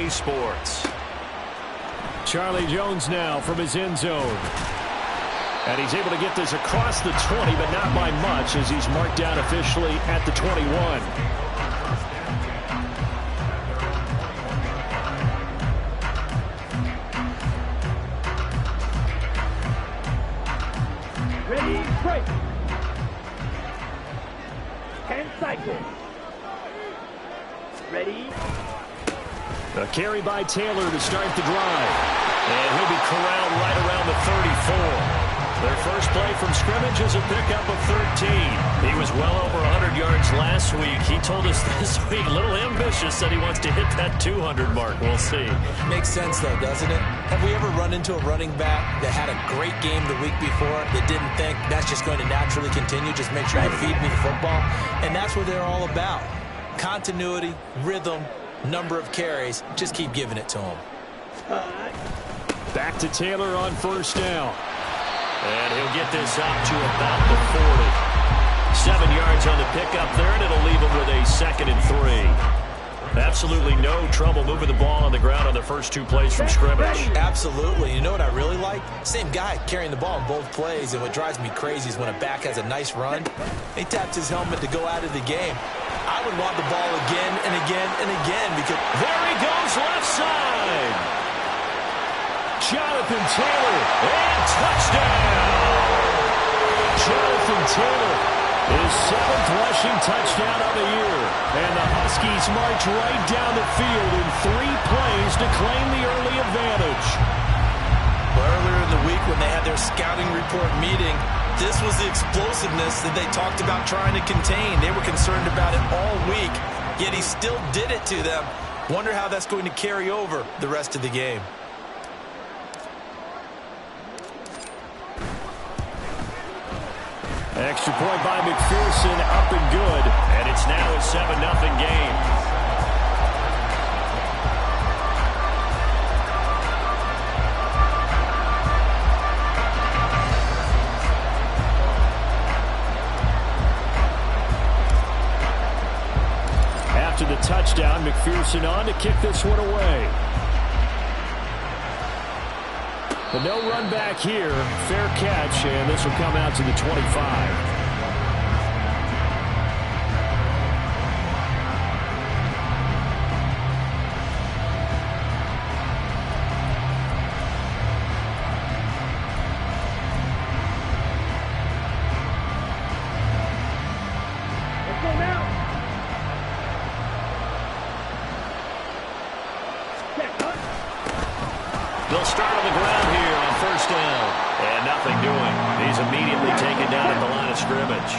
EA Sports. Charlie Jones now from his end zone. And he's able to get this across the 20, but not by much as he's marked down officially at the 21. Ready, break. 10 cycles. Ready. A carry by Taylor to start the drive. And he'll be corralled right around the 34. Their first play from scrimmage is a pickup of 13. He was well over 100 yards last week. He told us this week, a little ambitious, that he wants to hit that 200 mark. We'll see. Makes sense, though, doesn't it? Have we ever run into a running back that had a great game the week before that didn't think that's just going to naturally continue? Just make sure you feed me the football. And that's what they're all about. Continuity, rhythm, number of carries. Just keep giving it to them. Back to Taylor on first down. And he'll get this up to about the 40. 7 yards on the pickup there, and it'll leave him with a 2nd and 3. Absolutely no trouble moving the ball on the ground on the first 2 plays from scrimmage. Absolutely. You know what I really like? Same guy carrying the ball in both plays, and what drives me crazy is when a back has a nice run, he taps his helmet to go out of the game. I would want the ball again and again and again because there he goes left side. Jonathan Taylor, and touchdown! Jonathan Taylor, his 7th rushing touchdown of the year. And the Huskies march right down the field in 3 plays to claim the early advantage. Earlier in the week when they had their scouting report meeting, this was the explosiveness that they talked about trying to contain. They were concerned about it all week, yet he still did it to them. Wonder how that's going to carry over the rest of the game. Extra point by McPherson, up and good. And it's now a 7-0 game. After the touchdown, McPherson on to kick this one away. But no run back here. Fair catch, and this will come out to the 25. Let's go now. They'll start on the ground here on first down. And nothing doing. He's immediately taken down at the line of scrimmage.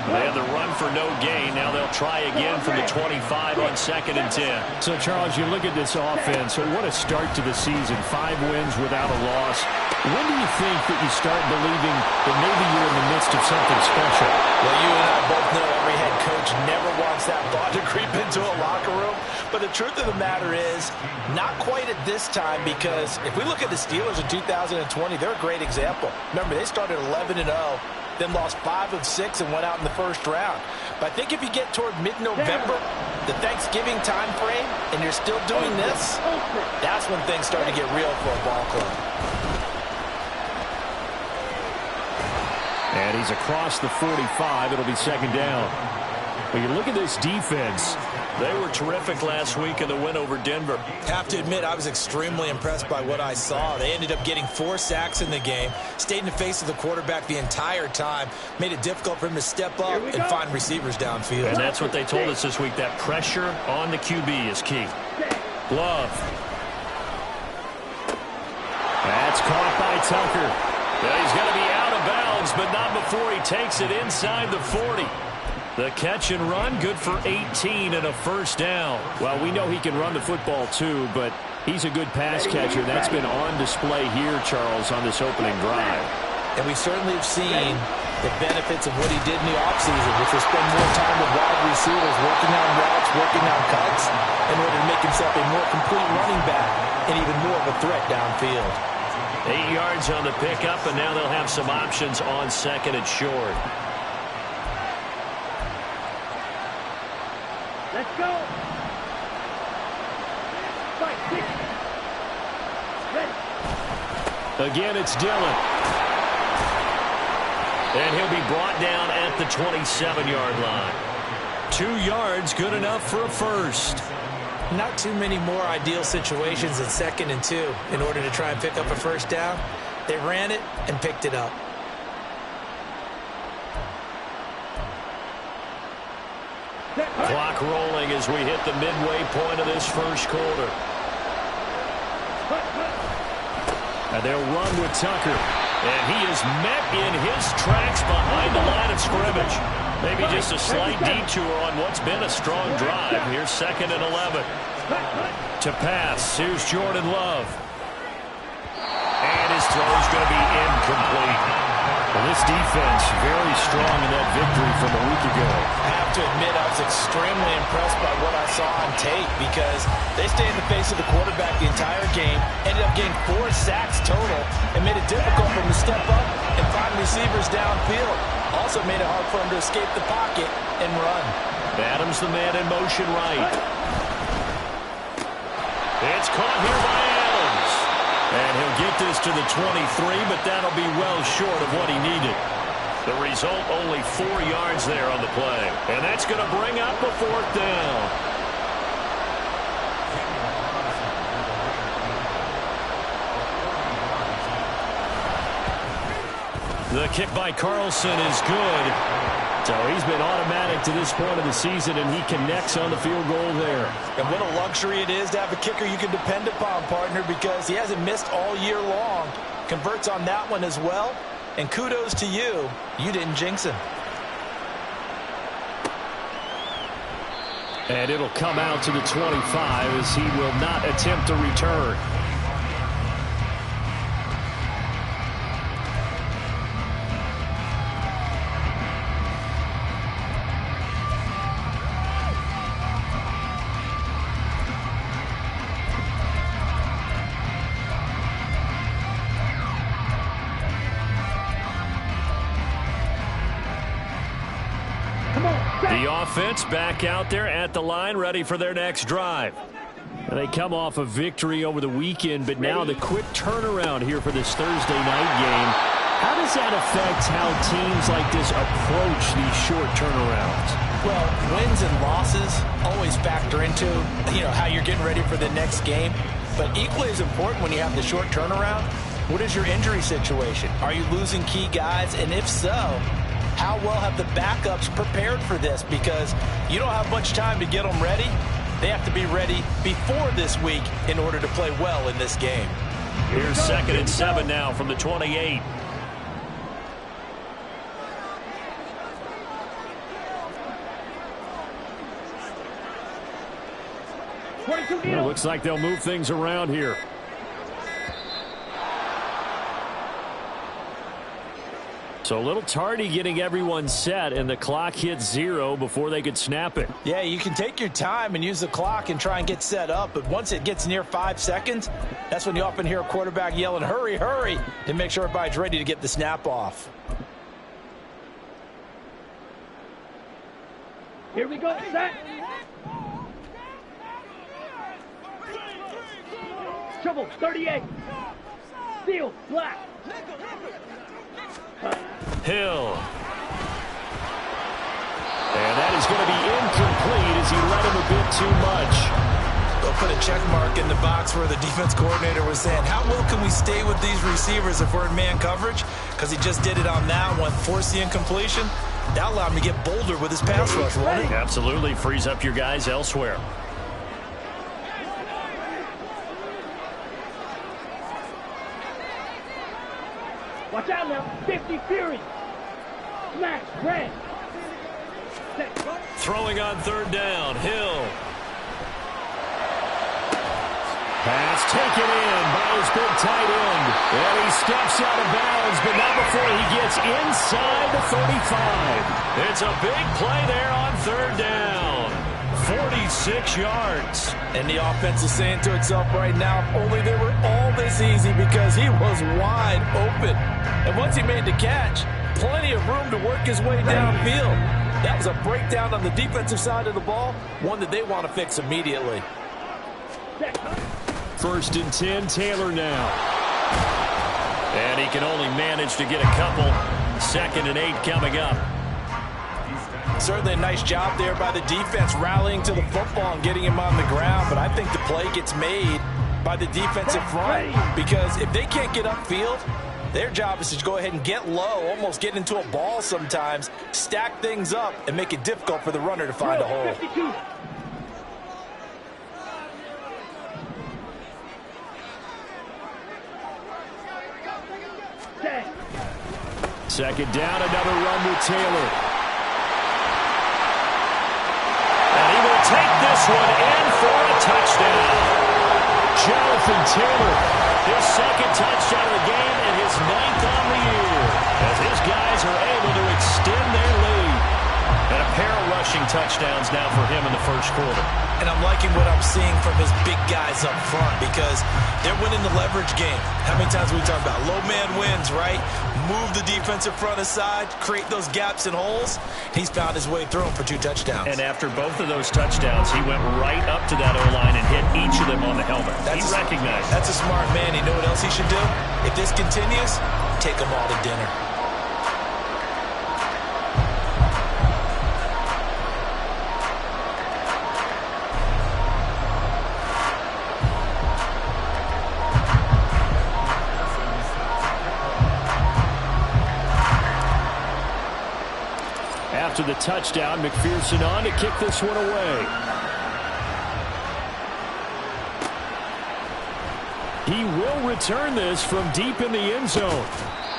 They had the run for no gain. Now they'll try again from the 25 on 2nd and 10. So, Charles, you look at this offense. So what a start to the season. 5 wins without a loss. When do you think that you start believing that maybe you're in the midst of something special? Well, you and I both know every head coach never wants that ball to creep into a locker room. But the truth of the matter is, not quite at this time, because if we look at the Steelers in 2020, they're a great example. Remember, they started 11-0, then lost 5 of 6 and went out in the first round. But I think if you get toward mid-November, the Thanksgiving time frame, and you're still doing this, that's when things start to get real for a ball club. And he's across the 45. It'll be 2nd down. But you look at this defense. They were terrific last week in the win over Denver. Have to admit, I was extremely impressed by what I saw. They ended up getting 4 sacks in the game, stayed in the face of the quarterback the entire time, made it difficult for him to step up and find receivers downfield. And that's what they told us this week, that pressure on the QB is key. Love. That's caught by Tucker. Yeah, he's going to be out of bounds, but not before he takes it inside the 40. The catch and run, good for 18 and a first down. Well, we know he can run the football too, but he's a good pass catcher. That's been on display here, Charles, on this opening drive. And we certainly have seen the benefits of what he did in the offseason, which was spend more time with wide receivers, working on routes, working on cuts, in order to make himself a more complete running back and even more of a threat downfield. 8 yards on the pickup, and now they'll have some options on 2nd and short. Let's go. Fight. Again, it's Dillon. And he'll be brought down at the 27-yard line. 2 yards, good enough for a first. Not too many more ideal situations in 2nd and 2 in order to try and pick up a first down. They ran it and picked it up. Clock rolling as we hit the midway point of this first quarter. And they'll run with Tucker. And he is met in his tracks behind the line of scrimmage. Maybe just a slight detour on what's been a strong drive. Here's 2nd and 11. To pass, here's Jordan Love. And his throw is going to be incomplete. Well, this defense very strong in that victory from a week ago. I have to admit I was extremely impressed by what I saw on tape because they stayed in the face of the quarterback the entire game, ended up getting 4 sacks total, and made it difficult for him to step up and find receivers downfield. Also made it hard for him to escape the pocket and run. Adams the man in motion right. It's caught here by Adams. And he'll get this to the 23, but that'll be well short of what he needed. The result, only 4 yards there on the play. And that's going to bring up a 4th down. The kick by Carlson is good. So he's been automatic to this point of the season, and he connects on the field goal there. And what a luxury it is to have a kicker you can depend upon, partner, because he hasn't missed all year long. Converts on that one as well. And kudos to you. You didn't jinx him. And it'll come out to the 25 as he will not attempt to return. The offense back out there at the line, ready for their next drive. And they come off a victory over the weekend, but now the quick turnaround here for this Thursday night game. How does that affect how teams like this approach these short turnarounds? Well, wins and losses always factor into, how you're getting ready for the next game. But equally as important when you have the short turnaround, what is your injury situation? Are you losing key guys? And if so, how well have the backups prepared for this? Because you don't have much time to get them ready. They have to be ready before this week in order to play well in this game. Here's 2nd and 7 now from the 28. Well, looks like they'll move things around here. So a little tardy getting everyone set, and the clock hits 0 before they could snap it. Yeah, you can take your time and use the clock and try and get set up, but once it gets near 5 seconds, that's when you often hear a quarterback yelling, hurry, hurry, to make sure everybody's ready to get the snap off. Here we go, set. Trouble, 38. Seal, black. Hill. And that is going to be incomplete as he let him a bit too much. They'll put a check mark in the box where the defense coordinator was saying, how well can we stay with these receivers if we're in man coverage? Because he just did it on that one, forced the incompletion. That allowed him to get bolder with his pass rush, won't it? Absolutely frees up your guys elsewhere. Watch out now, 50 Fury. Smash, red. Throwing on 3rd down, Hill. Pass taken in by his big tight end. And he steps out of bounds, but not before he gets inside the 35. It's a big play there on 3rd down. 46 yards. And the offense is saying to itself right now, if only they were all this easy, because he was wide open. And once he made the catch, plenty of room to work his way downfield. That was a breakdown on the defensive side of the ball, one that they want to fix immediately. 1st and 10, Taylor now. And he can only manage to get a couple. 2nd and 8 coming up. Certainly a nice job there by the defense, rallying to the football and getting him on the ground. But I think the play gets made by the defensive front, because if they can't get upfield, their job is to go ahead and get low, almost get into a ball sometimes, stack things up, and make it difficult for the runner to find a hole. 52. Second down, another run with Taylor. And he will take this one in for a touchdown. Jonathan Taylor, his 2nd touchdown of the game and his 9th on the year, as his guys are able to extend their lead. And a pair of rushing touchdowns now for him in the 1st quarter. And I'm liking what I'm seeing from his big guys up front, because they're winning the leverage game. How many times we talk about low man wins, right? Move the defensive front aside, create those gaps and holes. He's found his way through them for 2 touchdowns. And after both of those touchdowns, he went right up to that O-line and hit each of them on the helmet. He recognized. That's a smart man. You know what else he should do? If this continues, take them all to dinner. After the touchdown, McPherson on to kick this one away. He will return this from deep in the end zone.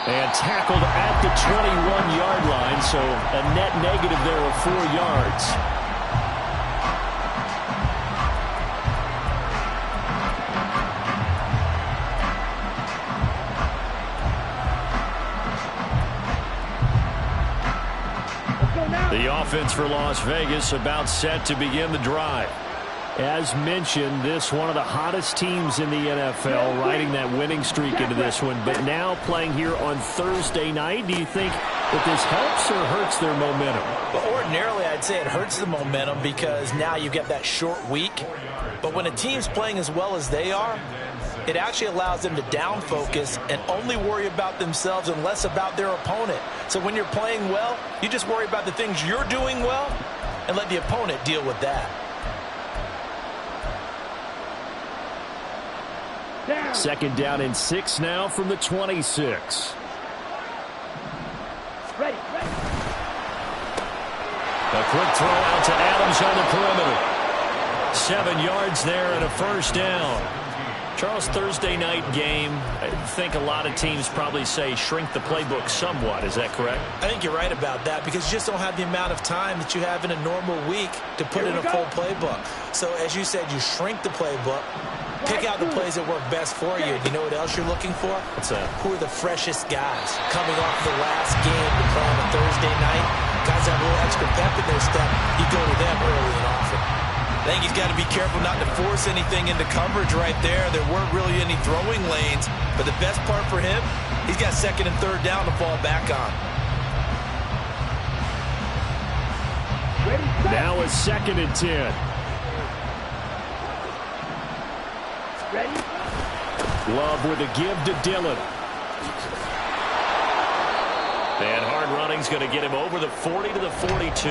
And tackled at the 21-yard line, so a net negative there of 4 yards. The offense for Las Vegas about set to begin the drive. As mentioned, this one of the hottest teams in the NFL, riding that winning streak into this one, but now playing here on Thursday night. Do you think that this helps or hurts their momentum? Well, ordinarily, I'd say it hurts the momentum, because now you get that short week. But when a team's playing as well as they are, it actually allows them to down focus and only worry about themselves and less about their opponent. So when you're playing well, you just worry about the things you're doing well and let the opponent deal with that. Down. 2nd down and 6 now from the 26. Ready. A quick throw out to Adams on the perimeter. 7 yards there and a 1st down. Charles, Thursday night game, I think a lot of teams probably say shrink the playbook somewhat. Is that correct? I think you're right about that, because you just don't have the amount of time that you have in a normal week to put in a full playbook. So as you said, you shrink the playbook, pick out the plays that work best for you. You know what else you're looking for? What's that? Who are the freshest guys coming off the last game to play on a Thursday night? Guys have a little extra pep in their step. You go to them early and often. I think he's got to be careful not to force anything into coverage right there. There weren't really any throwing lanes, but the best part for him, he's got 2nd and 3rd down to fall back on. Now a 2nd and 10. Ready? Love with a give to Dillon. And hard running's going to get him over the 40 to the 42.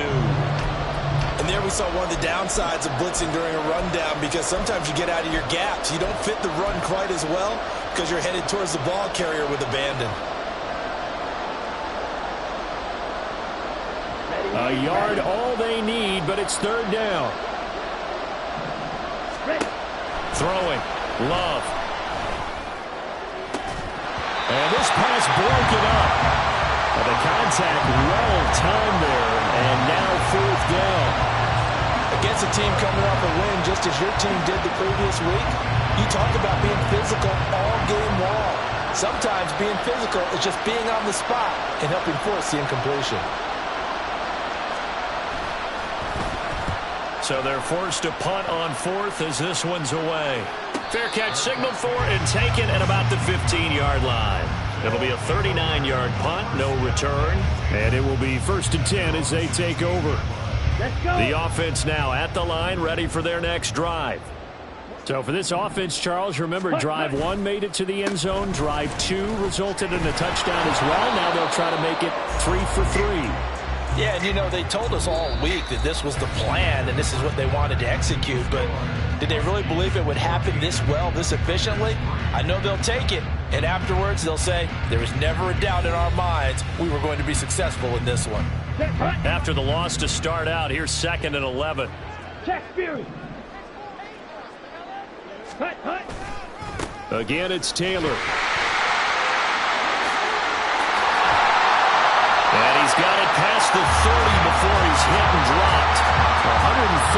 And there we saw one of the downsides of blitzing during a rundown, because sometimes you get out of your gaps. You don't fit the run quite as well because you're headed towards the ball carrier with abandon. A yard all they need, but it's 3rd down. Throwing. Love. And this pass broken up. The contact well timed there, and now 4th down. Against a team coming off a win, just as your team did the previous week, you talk about being physical all game long. Sometimes being physical is just being on the spot and helping force the incompletion. So they're forced to punt on 4th as this one's away. Fair catch signaled for and taken at about the 15-yard line. It'll be a 39-yard punt, no return, and it will be 1st and 10 as they take over. Let's go. The offense now at the line, ready for their next drive. So for this offense, Charles, remember drive 1 made it to the end zone. Drive 2 resulted in a touchdown as well. Now they'll try to make it 3 for 3. Yeah, and you know, they told us all week that this was the plan and this is what they wanted to execute, but did they really believe it would happen this well, this efficiently? I know they'll take it, and afterwards they'll say, there was never a doubt in our minds we were going to be successful in this one. After the loss to start out, here's 2nd and 11. Check Fury. Again, it's Taylor. And he's got it past the 30 before he's hit and dropped.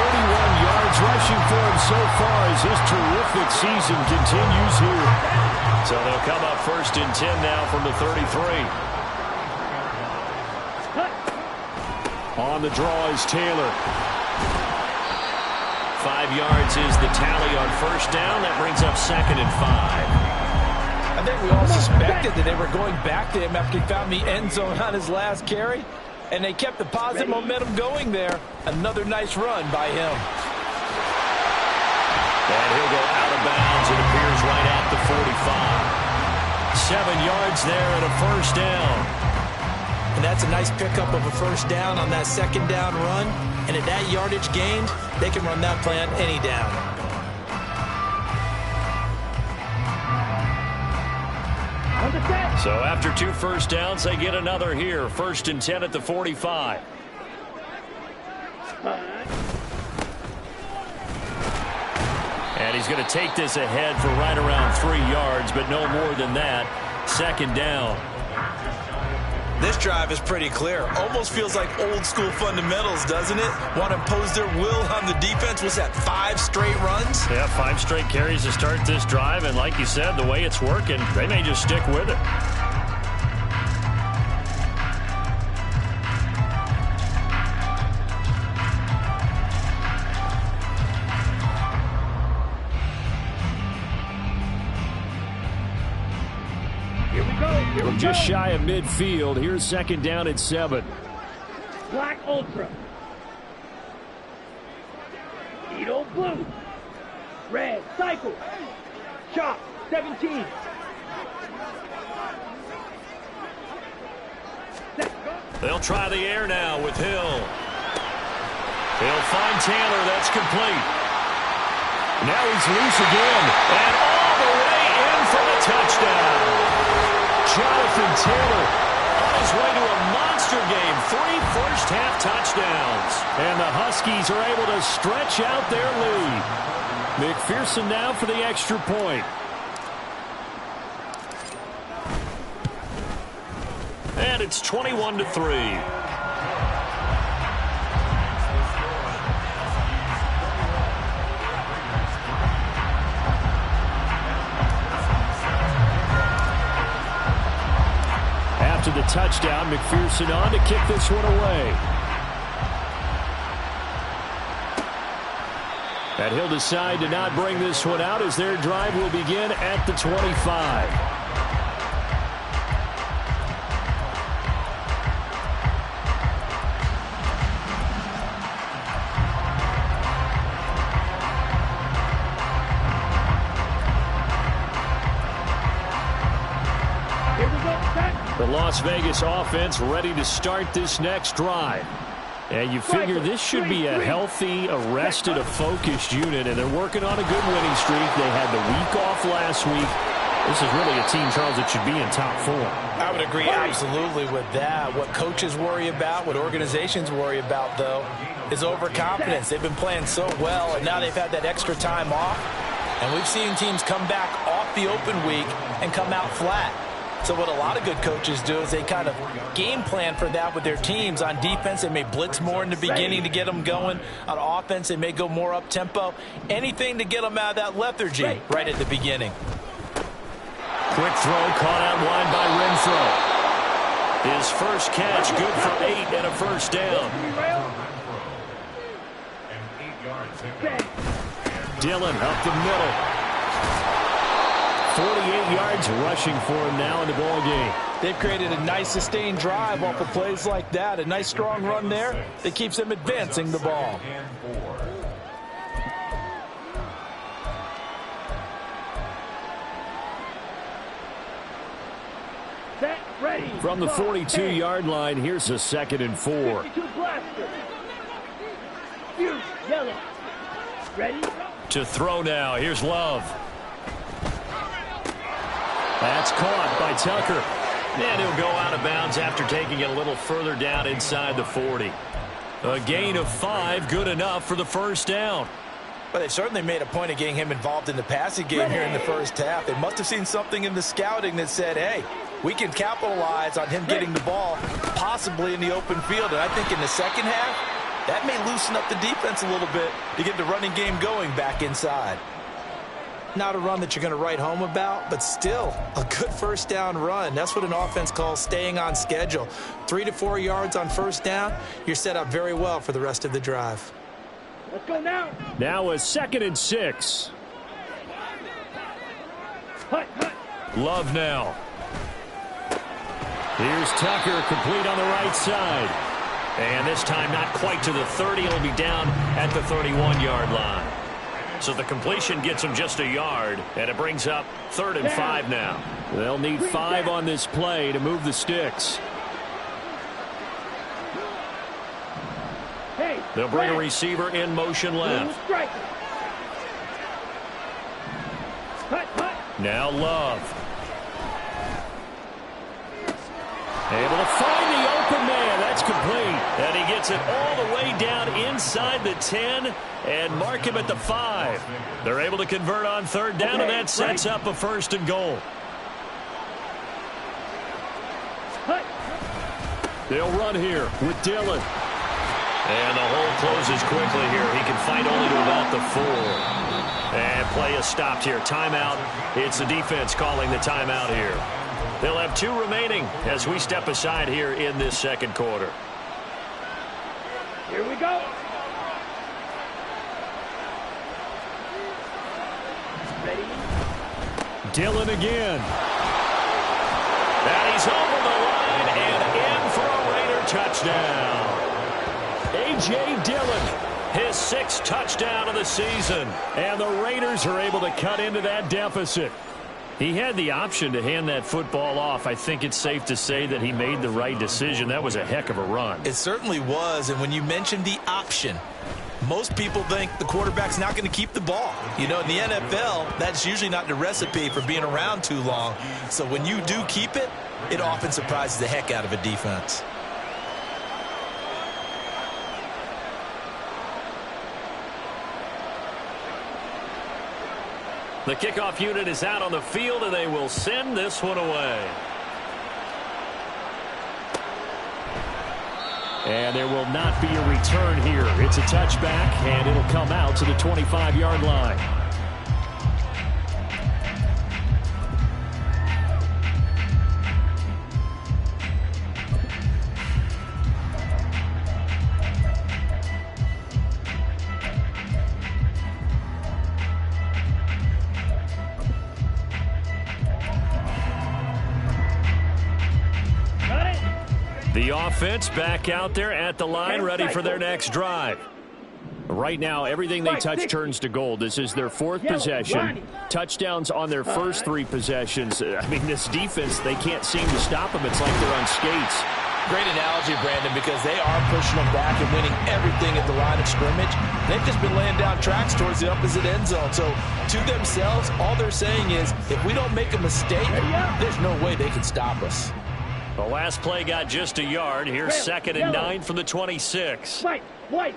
131 yards rushing for him so far as his terrific season continues here. So they'll come up 1st and 10 now from the 33. On the draw is Taylor. 5 yards is the tally on 1st down. That brings up 2nd and 5. I think we all suspected that they were going back to him after he found the end zone on his last carry, and they kept the positive momentum going there. Another nice run by him. And he'll go out of bounds. It appears right at the 45. 7 yards there and a 1st down. And that's a nice pickup of a 1st down on that 2nd down run. And at that yardage gained, they can run that play on any down. So after 2 1st downs, they get another here. 1st and 10 at the 45. And he's going to take this ahead for right around 3 yards, but no more than that. 2nd down. This drive is pretty clear. Almost feels like old school fundamentals, doesn't it? Want to impose their will on the defense. Was that 5 straight runs? Yeah, 5 straight carries to start this drive. And like you said, the way it's working, they may just stick with it. From just shy of midfield, here's 2nd down at 7. Black Ultra. Edo Blue. Red Cycle. Chop 17. They'll try the air now with Hill. He'll find Taylor. That's complete. Now he's loose again. And all the way in for the touchdown. Jonathan Taylor on his way to a monster game. 3 first-half touchdowns. And the Huskies are able to stretch out their lead. McPherson now for the extra point. And it's 21-3. After the touchdown, McPherson on to kick this one away. And he'll decide to not bring this one out as their drive will begin at the 25. The Las Vegas offense ready to start this next drive. And you figure this should be a healthy, arrested, a focused unit, and they're working on a good winning streak. They had the week off last week. This is really a team, Charles, that should be in top 4. I would agree absolutely with that. What coaches worry about, what organizations worry about, though, is overconfidence. They've been playing so well, and now they've had that extra time off. And we've seen teams come back off the open week and come out flat. So what a lot of good coaches do is they kind of game plan for that with their teams. On defense, they may blitz more in the beginning to get them going. On offense, they may go more up-tempo. Anything to get them out of that lethargy right at the beginning. Quick throw caught out wide by Renfro. His first catch good for 8 and a first down. Dillon up the middle. 48 yards rushing for him now in the ball game. They've created a nice sustained drive off of plays like that. A nice strong run there that keeps them advancing the ball. Set, ready. From the 42-yard line, here's a 2nd and 4. 52 blaster. Fuse, yellow. Ready? To throw now. Here's Love. That's caught by Tucker. And he'll go out of bounds after taking it a little further down inside the 40. A gain of 5, good enough for the first down. But they certainly made a point of getting him involved in the passing game here in the first half. They must have seen something in the scouting that said, hey, we can capitalize on him getting the ball, possibly in the open field. And I think in the second half, that may loosen up the defense a little bit to get the running game going back inside. Not a run that you're going to write home about, but still a good first down run. That's what an offense calls staying on schedule. 3 to 4 yards on first down, you're set up very well for the rest of the drive. Let's go now. Now a 2nd and 6. Hut, hut. Love now. Here's Tucker, complete on the right side. And this time not quite to the 30. It'll be down at the 31-yard line. So the completion gets him just a yard, and it brings up 3rd and 5 now. They'll need 5 on this play to move the sticks. They'll bring a receiver in motion left. Now Love. Able to find the open man. That's complete. And he gets it all the way down inside the 10 and mark him at the 5. They're able to convert on 3rd down, and that sets up a 1st and goal. They'll run here with Dillon. And the hole closes quickly here. He can fight only to about the 4. And play is stopped here. Timeout. It's the defense calling the timeout here. They'll have 2 remaining as we step aside here in this second quarter. Here we go. Ready? Dillon again. And he's over the line and in for a Raider touchdown. A.J. Dillon, his 6th touchdown of the season. And the Raiders are able to cut into that deficit. He had the option to hand that football off. I think it's safe to say that he made the right decision. That was a heck of a run. It certainly was. And when you mentioned the option, most people think the quarterback's not going to keep the ball. You know, in the NFL, that's usually not the recipe for being around too long. So when you do keep it, it often surprises the heck out of a defense. The kickoff unit is out on the field, and they will send this one away. And there will not be a return here. It's a touchback, and it'll come out to the 25-yard line. The offense back out there at the line, ready for their next drive. Right now, everything they touch turns to gold. This is their 4th possession. Touchdowns on their first 3 possessions. I mean, this defense, they can't seem to stop them. It's like they're on skates. Great analogy, Brandon, because they are pushing them back and winning everything at the line of scrimmage. They've just been laying down tracks towards the opposite end zone. So, to themselves, all they're saying is, if we don't make a mistake, there's no way they can stop us. The last play got just a yard. Here's 2nd and 9 from the 26. White.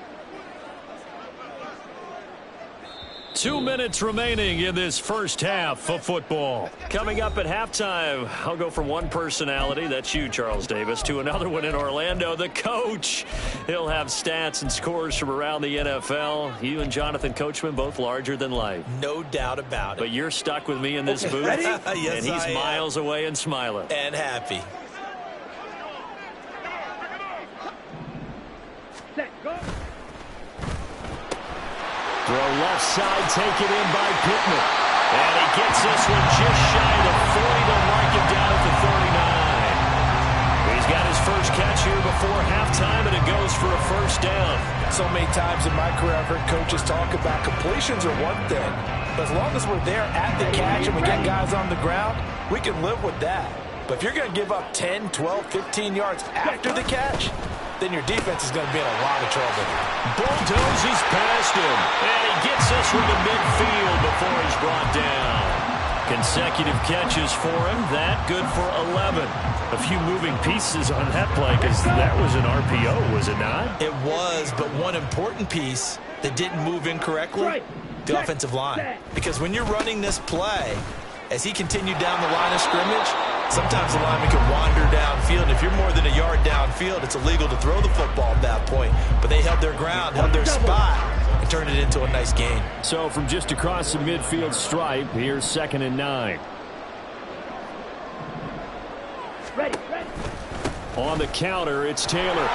2 minutes remaining in this first half of football. Coming up at halftime, I'll go from one personality, that's you, Charles Davis, to another one in Orlando, the coach. He'll have stats and scores from around the NFL. You and Jonathan Coachman, both larger than life. No doubt about it. But you're stuck with me in this booth. Yes, and he's miles away and smiling. And happy. Set, go. Throw left side, taken in by Pittman. And he gets this one just shy of 40 to mark him down at the 39. He's got his first catch here before halftime, and it goes for a first down. So many times in my career I've heard coaches talk about completions are one thing. But as long as we're there at the catch and we get guys on the ground, we can live with that. But if you're going to give up 10, 12, 15 yards after the catch, then your defense is going to be in a lot of trouble. Bulldozes past him, and he gets this from the midfield before he's brought down. Consecutive catches for him. That good for 11. A few moving pieces on that play because that was an RPO, was it not? It was, but one important piece that didn't move incorrectly, the offensive line. Because when you're running this play, as he continued down the line of scrimmage, sometimes the lineman can wander downfield. If you're more than a yard downfield, it's illegal to throw the football at that point. But they held their ground, held their spot, and turned it into a nice gain. So from just across the midfield stripe, here's 2nd and 9. Ready. On the counter, it's Taylor.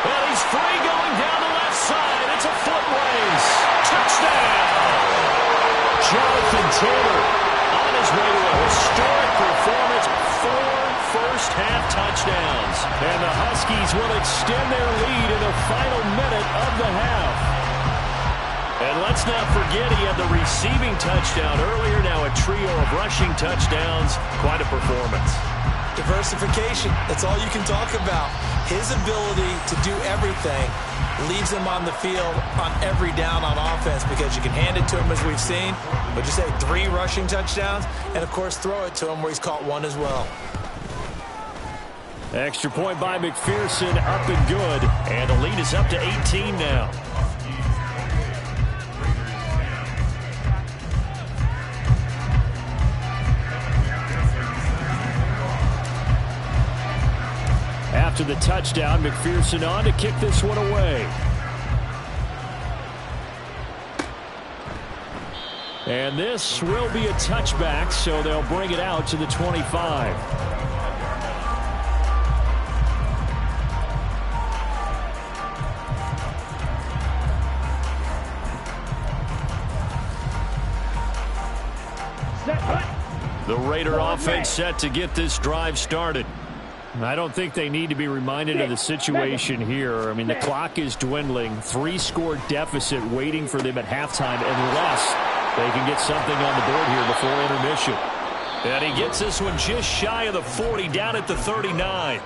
And he's free going down the left side. It's a foot race. Touchdown! Jonathan Taylor on his way to a historic performance. 4 first-half touchdowns. And the Huskies will extend their lead in the final minute of the half. And let's not forget he had the receiving touchdown earlier. Now a trio of rushing touchdowns. Quite a performance. Diversification, that's all you can talk about. His ability to do everything leaves him on the field on every down on offense because you can hand it to him as we've seen. Would you say 3 rushing touchdowns? And, of course, throw it to him where he's caught 1 as well. Extra point by McPherson, up and good. And the lead is up to 18 now. After the touchdown, McPherson on to kick this one away. And this will be a touchback, so they'll bring it out to the 25. The Raider offense set to get this drive started. I don't think they need to be reminded of the situation here. I mean, the clock is dwindling. 3-score deficit waiting for them at halftime unless they can get something on the board here before intermission. And he gets this one just shy of the 40, down at the 39.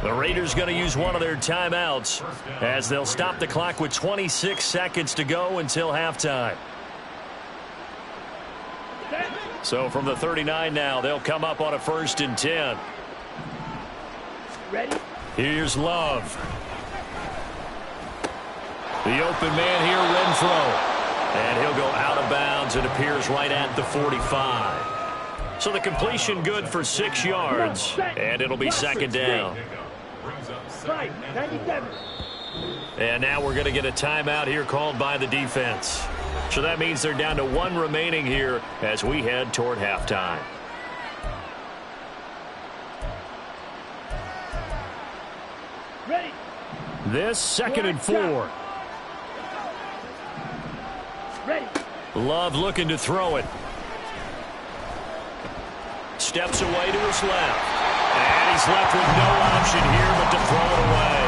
The Raiders going to use one of their timeouts as they'll stop the clock with 26 seconds to go until halftime. So from the 39 now, they'll come up on a 1st and 10. Ready? Here's Love. The open man here, Renfro. And he'll go out of bounds. It appears right at the 45. So the completion good for 6 yards. And it'll be 2nd down. 97. And now we're going to get a timeout here called by the defense. So that means they're down to 1 remaining here as we head toward halftime. Ready. This 2nd and 4. Ready. Love looking to throw it. Steps away to his left. And he's left with no option here but to throw it away.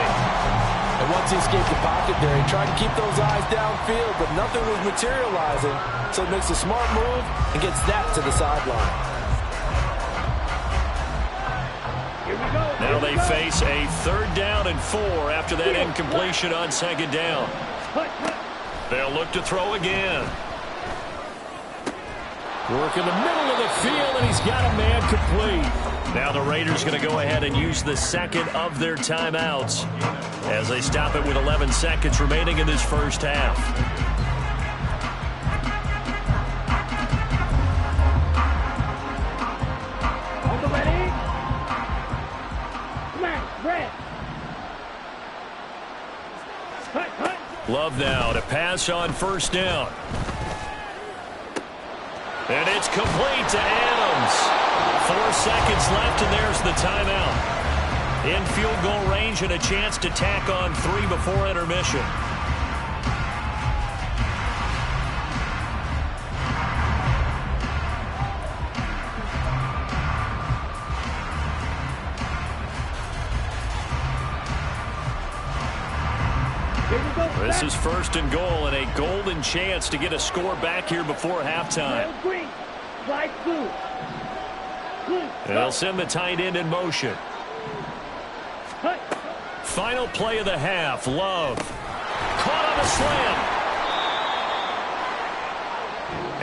And once he escaped the pocket there, he tried to keep those eyes downfield, but nothing was materializing. So he makes a smart move and gets that to the sideline. Now they face a 3rd down and 4 after that incompletion on 2nd down. They'll look to throw again. Work in the middle of the field, and he's got a man complete. Now the Raiders going to go ahead and use the 2nd of their timeouts as they stop it with 11 seconds remaining in this 1st half. Love now to pass on 1st down. And it's complete to Adams. 4 seconds left, and there's the timeout. In field goal range and a chance to tack on 3 before intermission. This is 1st and goal and a golden chance to get a score back here before halftime. Green, fly blue. They'll send the tight end in motion. Final play of the half. Love. Caught on a slam.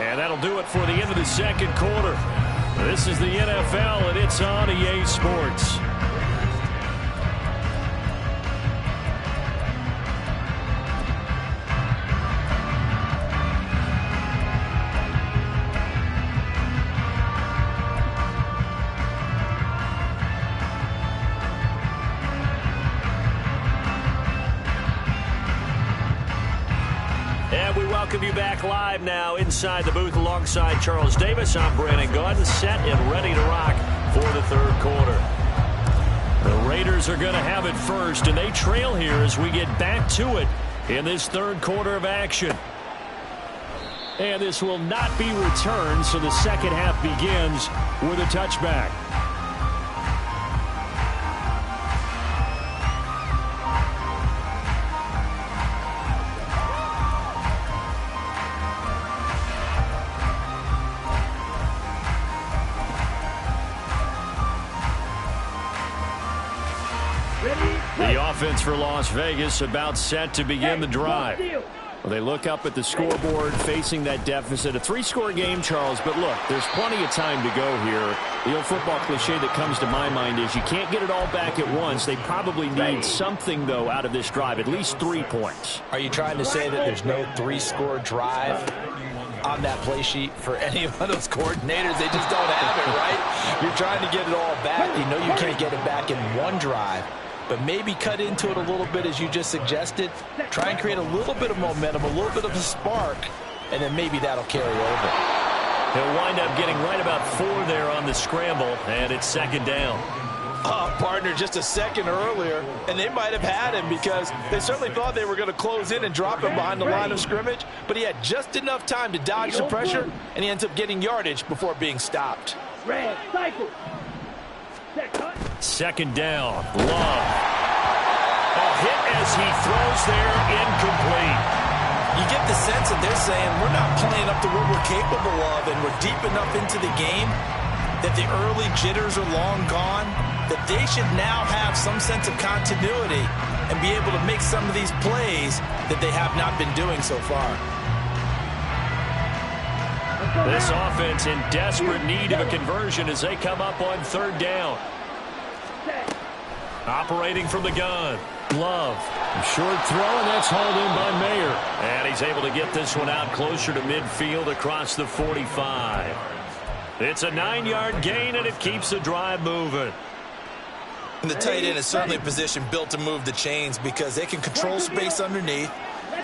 And that'll do it for the end of the second quarter. This is the NFL, and it's on EA Sports. Welcome you back live now inside the booth alongside Charles Davis. I'm Brandon Gaudin, set and ready to rock for the third quarter. The Raiders are going to have it first, and they trail here as we get back to it in this third quarter of action. And this will not be returned, so the second half begins with a touchback. The offense for Las Vegas about set to begin the drive. Well, they look up at the scoreboard facing that deficit. A three-score game, Charles, but look, there's plenty of time to go here. The old football cliche that comes to my mind is you can't get it all back at once. They probably need something, though, out of this drive, at least 3 points. Are you trying to say that there's no three-score drive on that play sheet for any of those coordinators? They just don't have it, right? You're trying to get it all back. You know you can't get it back in one drive. But maybe cut into it a little bit, as you just suggested. Try and create a little bit of momentum, a little bit of a spark, and then maybe that'll carry over. He'll wind up getting right about 4 there on the scramble, and it's second down. Partner, just a second earlier, and they might have had him because they certainly thought they were going to close in and drop him behind the line of scrimmage, but he had just enough time to dodge the pressure, and he ends up getting yardage before being stopped. Red cycle. Second down. Love. A hit as he throws there, incomplete. You get the sense that they're saying we're not playing up to what we're capable of, and we're deep enough into the game that the early jitters are long gone, that they should now have some sense of continuity and be able to make some of these plays that they have not been doing so far. This offense in desperate need of a conversion as they come up on third down. Operating from the gun. Love. A short throw, and that's hauled in by Mayer. And he's able to get this one out closer to midfield across the 45. It's a 9-yard gain, and it keeps the drive moving. And the tight end is certainly a position built to move the chains because they can control space underneath.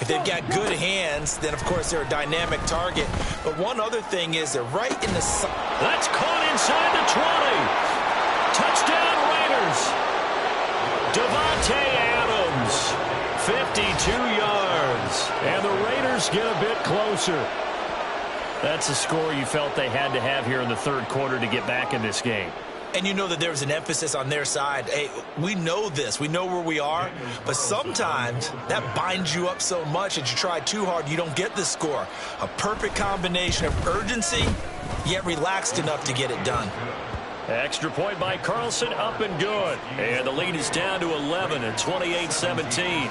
If they've got good hands, then, of course, they're a dynamic target. But one other thing is they're right in the... That's caught inside the 20. Touchdown, Raiders. Devontae Adams, 52 yards. And the Raiders get a bit closer. That's a score you felt they had to have here in the third quarter to get back in this game. And you know that there was an emphasis on their side. Hey, we know this. We know where we are. But sometimes that binds you up so much that you try too hard, you don't get the score. A perfect combination of urgency, yet relaxed enough to get it done. Extra point by Carlson, up and good. And the lead is down to 11 at 28-17.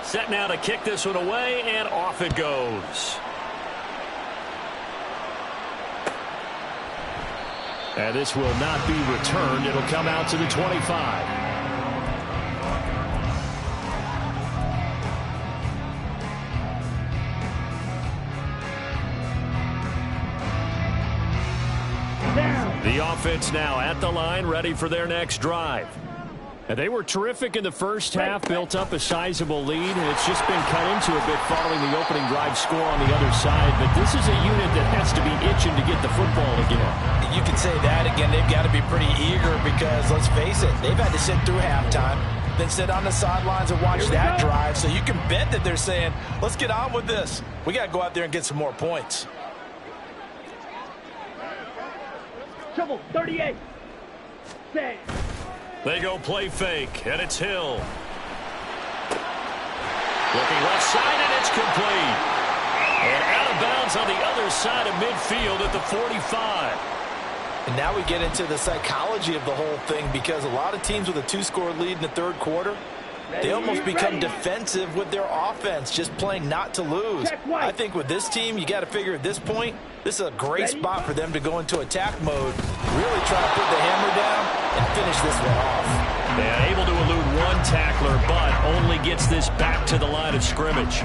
Set now to kick this one away, and off it goes. And this will not be returned. It'll come out to the 25. The offense now at the line, ready for their next drive. And they were terrific in the first half, built up a sizable lead, and it's just been cut into a bit following the opening drive score on the other side. But this is a unit that has to be itching to get the football again. You can say that again. They've got to be pretty eager because, let's face it, they've had to sit through halftime, then sit on the sidelines and watch that drive. So you can bet that they're saying, let's get on with this. We got to go out there and get some more points. Trouble, 38. Say. They go play fake, and it's Hill. Looking left side, and it's complete. And out of bounds is on the other side of midfield at the 45. And now we get into the psychology of the whole thing, because a lot of teams with a 2-score lead in the third quarter, they almost become defensive with their offense, just playing not to lose. I think with this team, you got to figure at this point, this is a great spot for them to go into attack mode, really try to put the hammer down and finish this one off. Yeah, able to elude one tackler, but only gets this back to the line of scrimmage.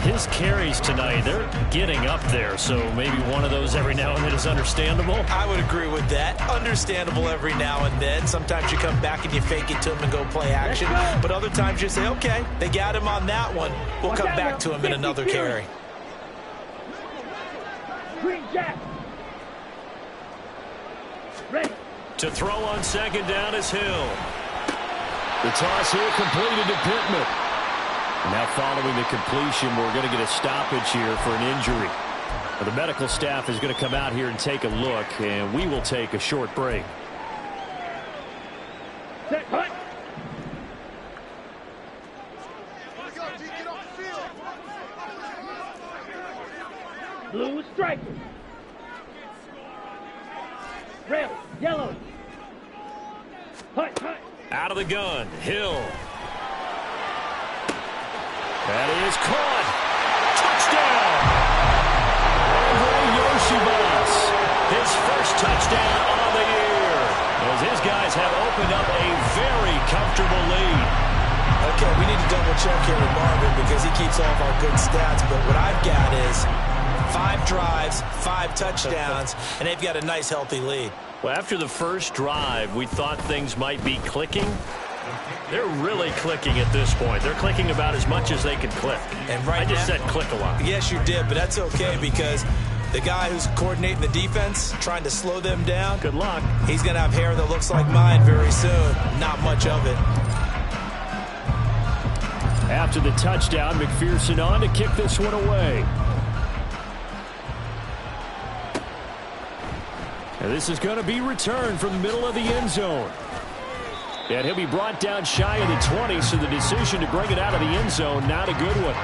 His carries tonight, they're getting up there, so maybe one of those every now and then is understandable. I would agree with that. Understandable every now and then. Sometimes you come back and you fake it to him and go play action. But other times you say, okay, they got him on that one. We'll come back to him in another carry. Green Jack. Ready. To throw on second down is Hill. The toss here completed to Pittman. Now following the completion, we're going to get a stoppage here for an injury. Well, the medical staff is going to come out here and take a look, and we will take a short break. Set, hut. Blue striker. Red, yellow. Hut, hut. Out of the gun, Hill. That is caught. Touchdown. Yoshibas. His first touchdown on the year, as his guys have opened up a very comfortable lead. Okay, we need to double check here with Marvin, because he keeps all of our good stats, but what I've got is 5 drives, 5 touchdowns, and they've got a nice healthy lead. Well, after the first drive, we thought things might be clicking. They're really clicking at this point. They're clicking about as much as they can click. And right I just said click a lot. Yes, you did, but that's okay, because the guy who's coordinating the defense, trying to slow them down, good luck. He's going to have hair that looks like mine very soon. Not much of it. After the touchdown, McPherson on to kick this one away. And this is going to be returned from the middle of the end zone. And he'll be brought down shy of the 20, so the decision to bring it out of the end zone, not a good one.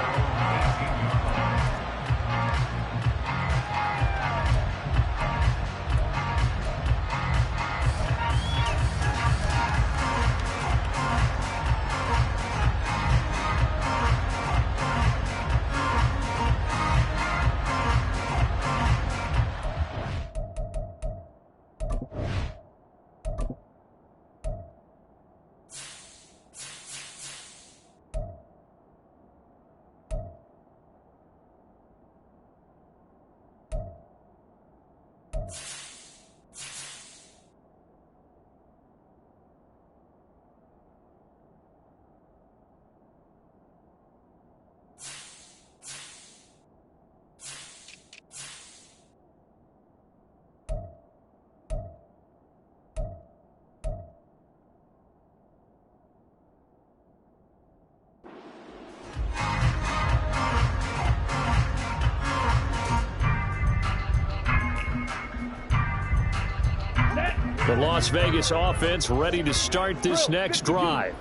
The Las Vegas offense ready to start this next drive.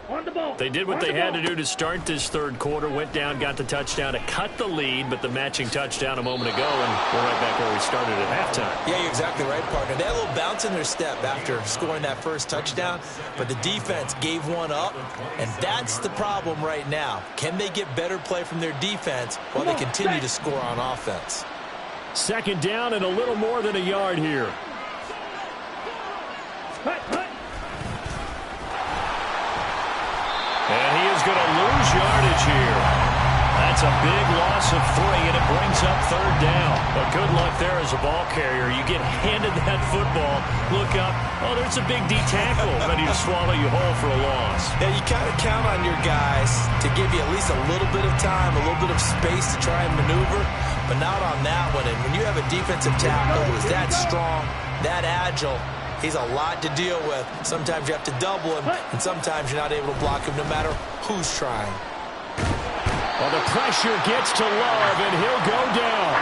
They did what they had to do to start this third quarter, went down, got the touchdown to cut the lead, but the matching touchdown a moment ago, and we're right back where we started at halftime. Yeah, you're exactly right, partner. They had a little bounce in their step after scoring that first touchdown, but the defense gave one up, and that's the problem right now. Can they get better play from their defense while they continue to score on offense? Second down and a little more than a yard here. And he is going to lose yardage here. That's a big loss of 3, and it brings up third down. But good luck there as a ball carrier. You get handed that football, look up, oh, there's a big D tackle ready to swallow you whole for a loss. Yeah, you kind of count on your guys to give you at least a little bit of time, a little bit of space to try and maneuver, but not on that one. And when you have a defensive tackle who is that strong, that agile, he's a lot to deal with. Sometimes you have to double him, and sometimes you're not able to block him no matter who's trying. Well, the pressure gets to Love, and he'll go down.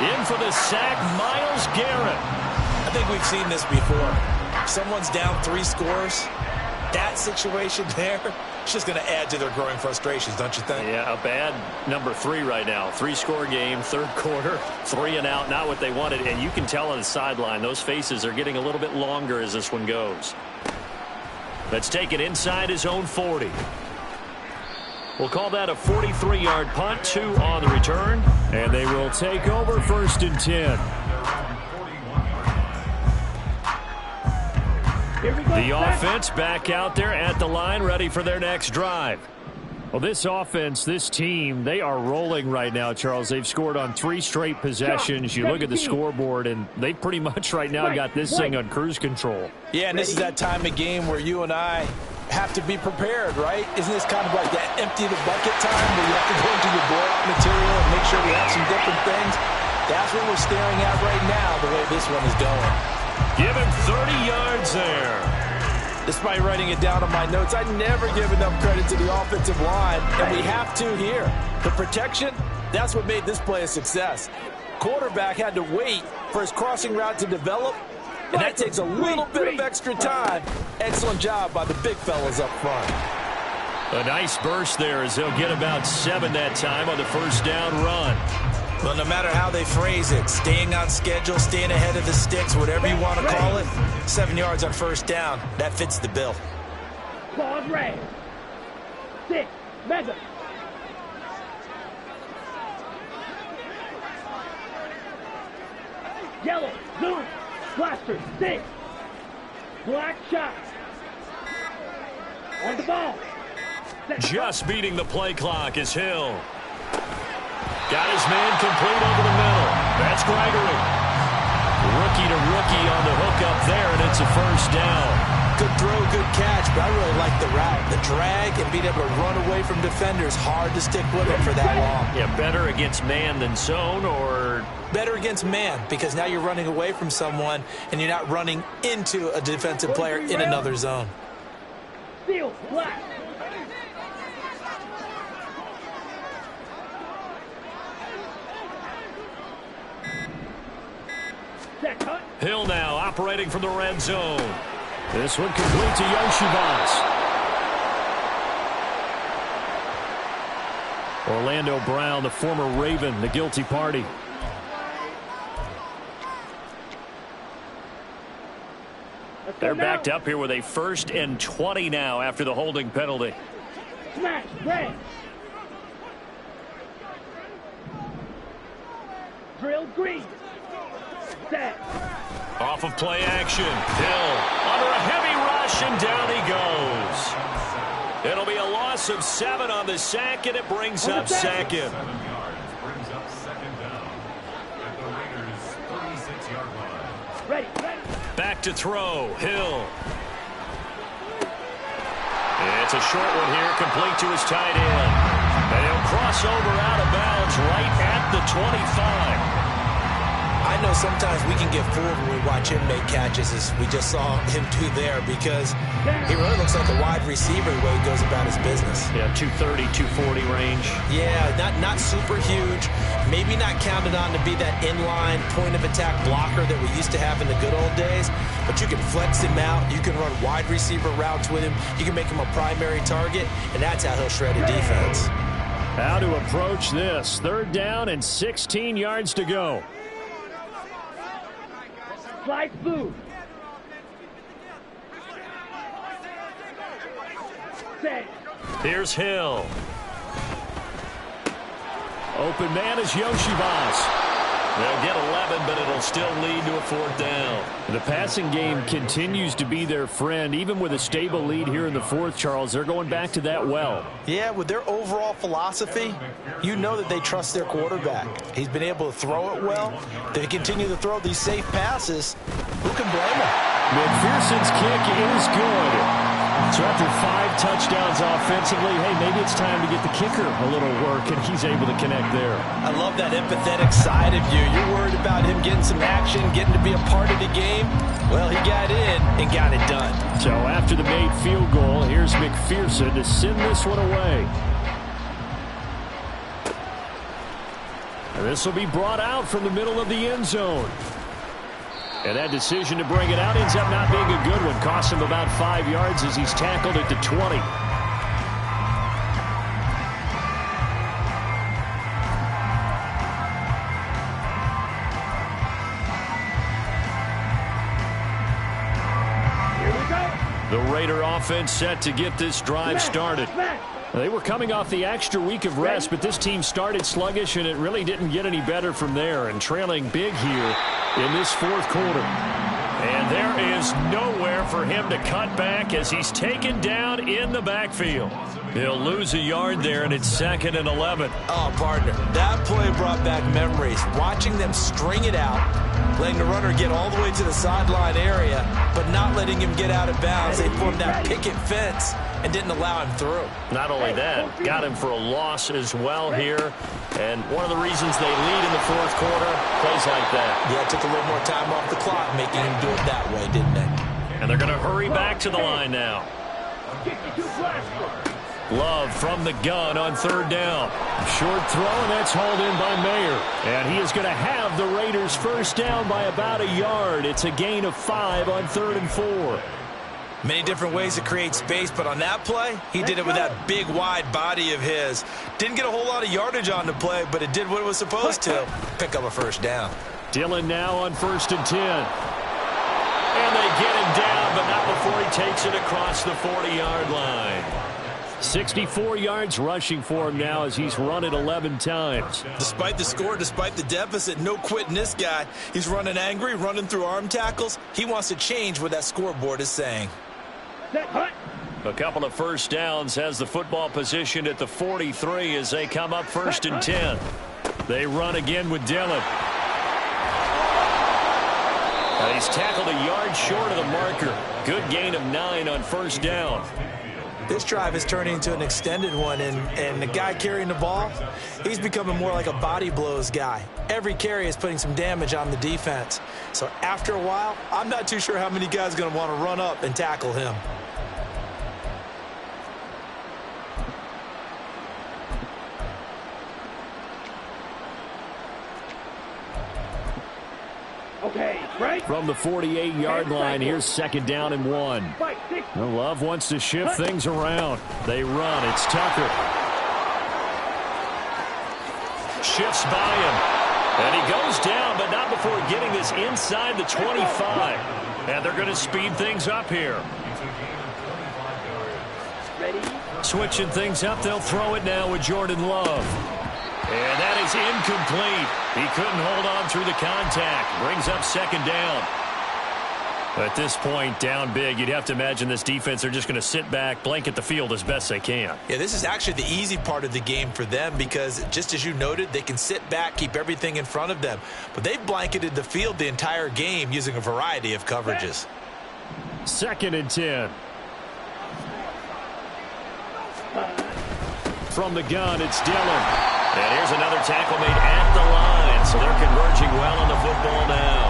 In for the sack, Myles Garrett. I think we've seen this before. Someone's down 3 scores. That situation there, It's just going to add to their growing frustrations, don't you think? Yeah, a bad number 3 right now. 3-score game, third quarter, 3 and out, not what they wanted. And you can tell on the sideline, those faces are getting a little bit longer as this one goes. Let's take it inside his own 40. We'll call that a 43-yard punt, 2 on the return. And they will take over 1st and 10. The offense back out there at the line, ready for their next drive. Well, this offense, this team, they are rolling right now, Charles. They've scored on 3 straight possessions. You look at the scoreboard, and they pretty much right now got this thing on cruise control. Yeah, and this is that time of game where you and I have to be prepared, right? Isn't this kind of like that empty the bucket time where you have to go into your blowout material and make sure we have some different things? That's what we're staring at right now, the way this one is going. Give him 30 yards there. Despite writing it down on my notes, I never give enough credit to the offensive line, and we have to here. The protection, that's what made this play a success. Quarterback had to wait for his crossing route to develop, and that takes a little bit of extra time. Excellent job by the big fellas up front. A nice burst there as they'll get about 7 that time on the first down run. Well, no matter how they phrase it, staying on schedule, staying ahead of the sticks, whatever you want to call it, 7 yards on first down, that fits the bill. Pause red. 6, mega. Yellow, zoom, blaster, 6. Black shot. On the ball. Just beating the play clock is Hill. Got his man complete over the middle. That's Gregory. Rookie to rookie on the hook up there, and it's a first down. Good throw, good catch, but I really like the route. The drag and being able to run away from defenders, hard to stick with it for that long. Yeah, better against man than zone, or? Better against man, because now you're running away from someone, and you're not running into a defensive player in another zone. Steel, black. Hill now operating from the red zone. This one complete to Yoshibas. Orlando Brown, the former Raven, the guilty party. They're backed up here with a 1st and 20 now after the holding penalty. Smash, red. Drill green. Set. Off of play action. Hill under a heavy rush, and down he goes. It'll be a loss of 7 on the sack, and it brings up 2nd. 7 yards brings up 2nd down at the Raiders' 36-yard line. Ready. Back to throw. Hill. It's a short one here, complete to his tight end. And he'll cross over out of bounds right at the 25. I know sometimes we can get fooled when we watch him make catches, as we just saw him do there, because he really looks like a wide receiver the way he goes about his business. Yeah, 230, 240 range. Yeah, not super huge. Maybe not counted on to be that inline point-of-attack blocker that we used to have in the good old days, but you can flex him out. You can run wide receiver routes with him. You can make him a primary target, and that's how he'll shred a defense. How to approach this. 3rd down and 16 yards to go. Slice blue. Set. Here's Hill. Open man is Yoshibas. They'll get 11, but it'll still lead to a 4th down. The passing game continues to be their friend. Even with a stable lead here in the 4th, Charles, they're going back to that well. Yeah, with their overall philosophy, you know that they trust their quarterback. He's been able to throw it well. They continue to throw these safe passes. Who can blame him? McPherson's kick is good. So after 5 touchdowns offensively, hey, maybe it's time to get the kicker a little work, and he's able to connect there. I love that empathetic side of you. You're worried about him getting some action, getting to be a part of the game. Well, he got in and got it done. So after the made field goal, here's McPherson to send this one away. And this will be brought out from the middle of the end zone. And that decision to bring it out ends up not being a good one. Cost him about 5 yards as he's tackled at the 20. The Raider offense set to get this drive started. They were coming off the extra week of rest, but this team started sluggish, and it really didn't get any better from there, and trailing big here in this fourth quarter. And there is nowhere for him to cut back as he's taken down in the backfield. He'll lose a yard there, and it's 2nd and 11. Oh, partner, that play brought back memories. Watching them string it out, letting the runner get all the way to the sideline area, but not letting him get out of bounds. They formed that picket fence and didn't allow him through. Not only that, got him for a loss as well here. And one of the reasons they lead in the fourth quarter, plays like that. Yeah, it took a little more time off the clock, making him do it that way, didn't they? And they're going to hurry back to the line now. Love from the gun on 3rd down. Short throw, and that's hauled in by Mayer. And he is going to have the Raiders first down by about a yard. It's a gain of 5 on 3rd and 4. Many different ways to create space, but on that play, he did it with that big, wide body of his. Didn't get a whole lot of yardage on the play, but it did what it was supposed to. Pick up a first down. Dillon now on 1st and 10. And they get him down, but not before he takes it across the 40-yard line. 64 yards rushing for him now as he's run it 11 times. Despite the score, despite the deficit, no quitting this guy. He's running angry, running through arm tackles. He wants to change what that scoreboard is saying. A couple of first downs has the football position at the 43 as they come up 1st and 10. They run again with Dillon. And he's tackled a yard short of the marker. Good gain of 9 on 1st down. This drive is turning into an extended one, and the guy carrying the ball, he's becoming more like a body blows guy. Every carry is putting some damage on the defense. So after a while, I'm not too sure how many guys are going to want to run up and tackle him. Okay, right. From the 48-yard line, here's 2nd down and 1. Love wants to shift things around. They run. It's Tucker. Shifts by him. And he goes down, but not before getting this inside the 25. And they're going to speed things up here. Switching things up, they'll throw it now with Jordan Love. And that is incomplete. He couldn't hold on through the contact. Brings up 2nd down. At this point, down big, you'd have to imagine this defense, they're just going to sit back, blanket the field as best they can. Yeah, this is actually the easy part of the game for them because, just as you noted, they can sit back, keep everything in front of them. But they've blanketed the field the entire game using a variety of coverages. 2nd and 10. From the gun, it's Dillon. And here's another tackle made at the line. So they're converging well on the football now.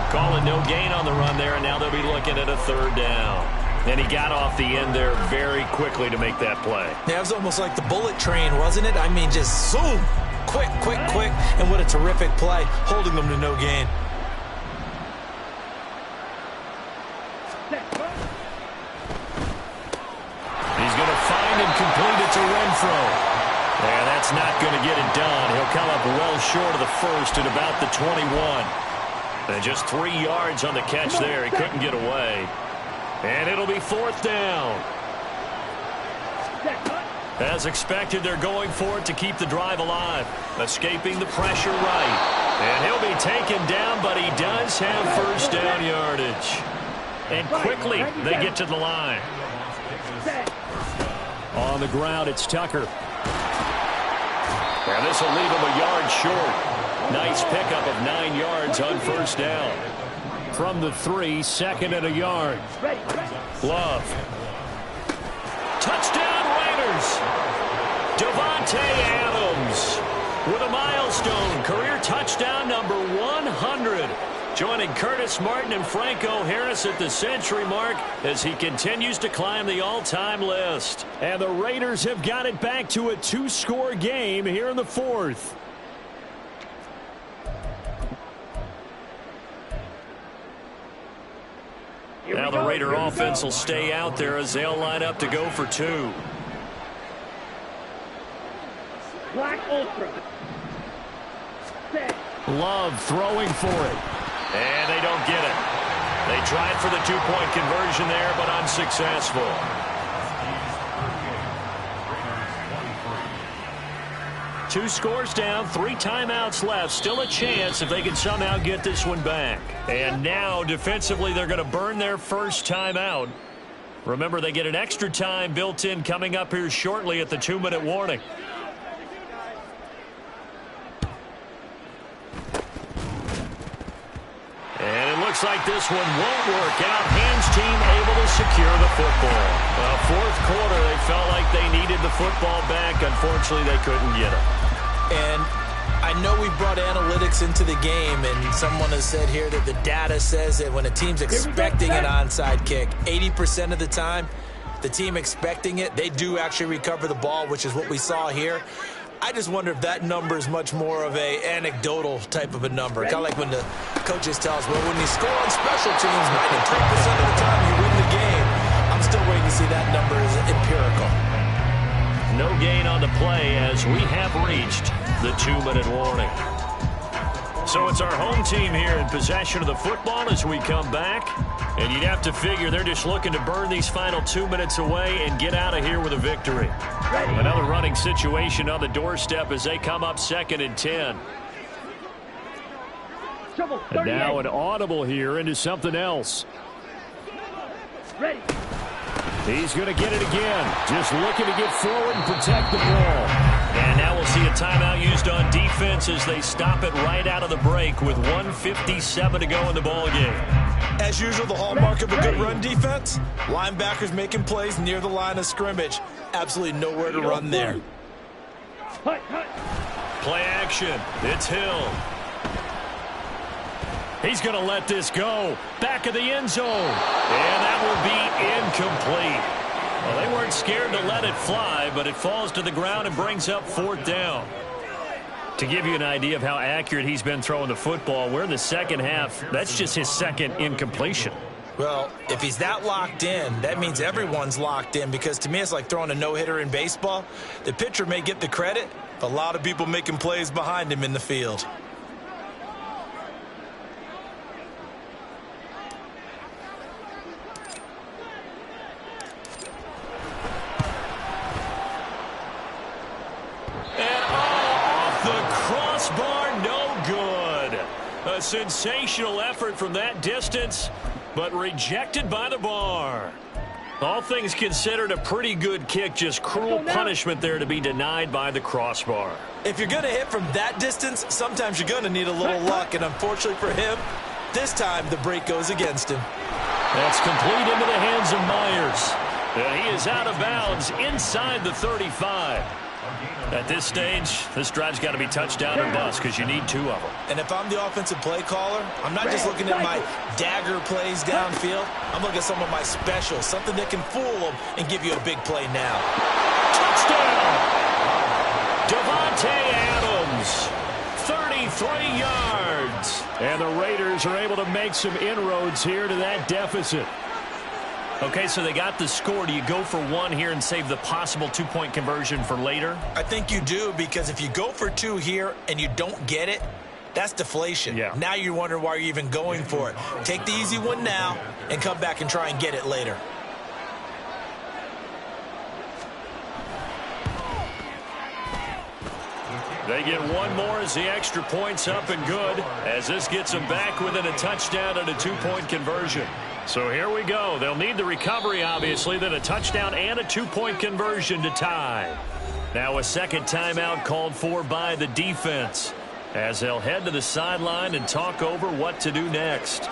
Calling no gain on the run there, and now they'll be looking at a 3rd down. And he got off the end there very quickly to make that play. Yeah, it was almost like the bullet train, wasn't it? I mean, just zoom. Quick, quick, quick. And what a terrific play, holding them to no gain. He's going to find and complete it to Renfro. And that's not going to get it done. He'll come up well short of the first at about the 21. And just 3 yards on the catch there. He couldn't get away. And it'll be 4th down. As expected, they're going for it to keep the drive alive. Escaping the pressure right. And he'll be taken down, but he does have first down yardage. And quickly, they get to the line. On the ground, it's Tucker. And this will leave him a yard short. Nice pickup of 9 yards on first down. From the 3, 2nd and a yard. Love. Touchdown Raiders. Davante Adams with a milestone career touchdown number 100. Joining Curtis Martin and Franco Harris at the century mark as he continues to climb the all-time list. And the Raiders have got it back to a 2-score game here in the 4th. Now the Raider offense will stay out there as they'll line up to go for 2. Black Ultra. Set. Love throwing for it. And they don't get it. They tried for the two-point conversion there, but unsuccessful. Two scores down, 3 timeouts left. Still a chance if they can somehow get this one back. And now, defensively, they're going to burn their first timeout. Remember, they get an extra time built in coming up here shortly at the 2-minute warning. And it looks like this one won't work out. Hands team able to secure the football. Well, fourth quarter, they felt like they needed the football back. Unfortunately, they couldn't get it. And I know we brought analytics into the game, and someone has said here that the data says that when a team's expecting an onside kick, 80% of the time, the team expecting it, they do actually recover the ball, which is what we saw here. I just wonder if that number is much more of a anecdotal type of a number. Kind of like when the coaches tell us, well, when you score on special teams, 93% of the time you win the game. I'm still waiting to see that number is empirical. No gain on the play as we have reached the 2-minute warning. So it's our home team here in possession of the football as we come back. And you'd have to figure they're just looking to burn these final 2 minutes away and get out of here with a victory. Another running situation on the doorstep as they come up 2nd and 10. And now an audible here into something else. Ready. He's going to get it again. Just looking to get forward and protect the ball. And now we'll see a timeout used on defense as they stop it right out of the break with 1:57 to go in the ballgame. As usual, the hallmark of a good run defense, linebackers making plays near the line of scrimmage. Absolutely nowhere to run there. Play action. It's Hill. He's going to let this go. Back of the end zone. And that will be incomplete. Well, they weren't scared to let it fly, but it falls to the ground and brings up 4th down. To give you an idea of how accurate he's been throwing the football, we're in the second half. That's just his second incompletion. Well, if he's that locked in, that means everyone's locked in, because to me it's like throwing a no-hitter in baseball. The pitcher may get the credit, but a lot of people making plays behind him in the field. A sensational effort from that distance, but rejected by the bar. All things considered, a pretty good kick, just cruel punishment there to be denied by the crossbar. If you're going to hit from that distance, sometimes you're going to need a little luck, and unfortunately for him, this time the break goes against him. That's complete into the hands of Myers. And he is out of bounds inside the 35. At this stage, this drive's got to be touchdown or bust because you need 2 of them. And if I'm the offensive play caller, I'm not just looking at my dagger plays downfield. I'm looking at some of my specials, something that can fool them and give you a big play now. Touchdown! Devontae Adams, 33 yards. And the Raiders are able to make some inroads here to that deficit. Okay, so they got the score. Do you go for 1 here and save the possible 2-point conversion for later? I think you do, because if you go for 2 here and you don't get it, that's deflation. Yeah. Now you're wondering why you're even going for it. Take the easy one now and come back and try and get it later. They get 1 more as the extra point's up and good, as this gets them back within a touchdown and a 2-point conversion. So here we go. They'll need the recovery, obviously, then a touchdown and a 2-point conversion to tie. Now a second timeout called for by the defense, as they'll head to the sideline and talk over what to do next.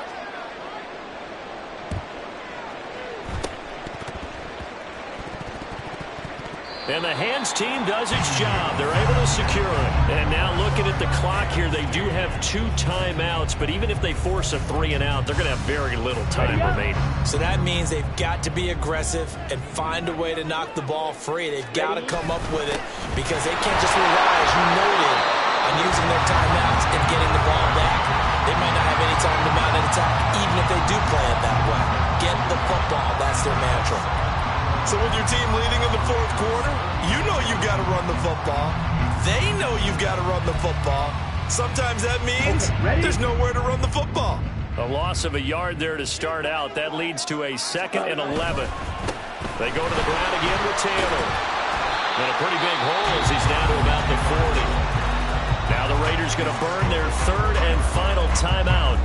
And the hands team does its job. They're able to secure it. And now looking at the clock here, they do have 2 timeouts, but even if they force a 3 and out, they're going to have very little time remaining. So that means they've got to be aggressive and find a way to knock the ball free. They've got to come up with it, because they can't just rely, as you noted, on using their timeouts and getting the ball back. They might not have any time to mount an attack, even if they do play it that way. Get the football. That's their mantra. So with your team leading in the 4th quarter, you know you've got to run the football. They know you've got to run the football. Sometimes that means there's nowhere to run the football. A loss of a yard there to start out. That leads to a 2nd and 11. They go to the ground again with Taylor. And a pretty big hole as he's down to about the 40. Now the Raiders going to burn their 3rd and final timeout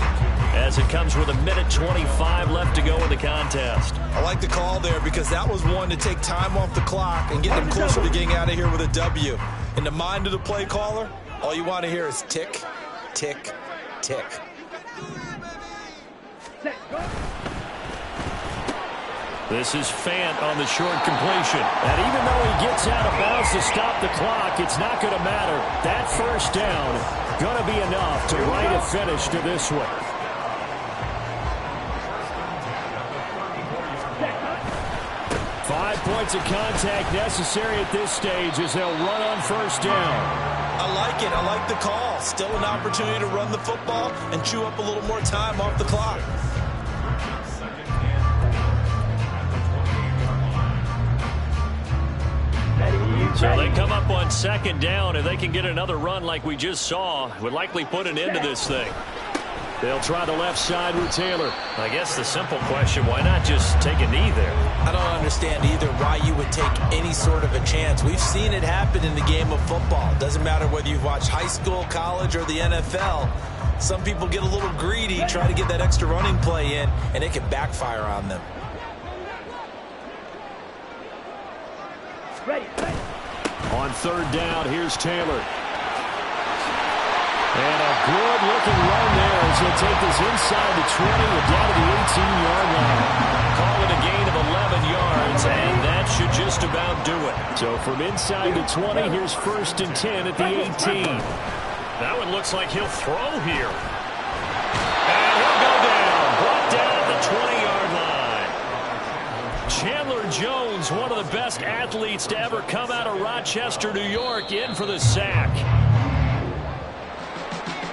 as it comes with 1:25 left to go in the contest. I like the call there because that was one to take time off the clock and get them closer to getting out of here with a W. In the mind of the play caller, all you want to hear is tick, tick, tick. This is Fant on the short completion. And even though he gets out of bounds to stop the clock, it's not going to matter. That first down going to be enough to write a finish to this one. Five points of contact necessary at this stage as they'll run on first down. I like it. I like the call. Still an opportunity to run the football and chew up a little more time off the clock. So they come up on 2nd down, and they can get another run like we just saw. Would likely put an end to this thing. They'll try the left side with Taylor. I guess the simple question, why not just take a knee there? I don't understand either why you would take any sort of a chance. We've seen it happen in the game of football. Doesn't matter whether you've watched high school, college, or the NFL. Some people get a little greedy, try to get that extra running play in, and it can backfire on them. Ready. On 3rd down, here's Taylor. And a good-looking run there as he'll take this inside the 20 and down to the 18-yard line. Call it a gain of 11 yards, and that should just about do it. So from inside the 20, here's 1st and 10 at the 18. That one looks like he'll throw here. And he'll go down. Brought down at the 20-yard line. Chandler Jones, one of the best athletes to ever come out of Rochester, New York, in for the sack.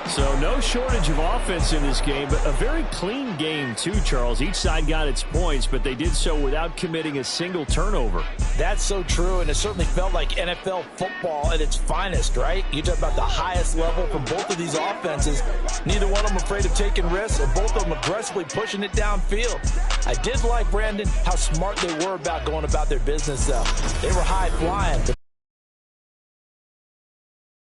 So no shortage of offense in this game, but a very clean game too, Charles. Each side got its points, but they did so without committing a single turnover. That's so true, and it certainly felt like NFL football at its finest, right? You talk about the highest level from both of these offenses. Neither one of them afraid of taking risks, and both of them aggressively pushing it downfield. I did like, Brandon, how smart they were about going about their business, though. They were high-flying.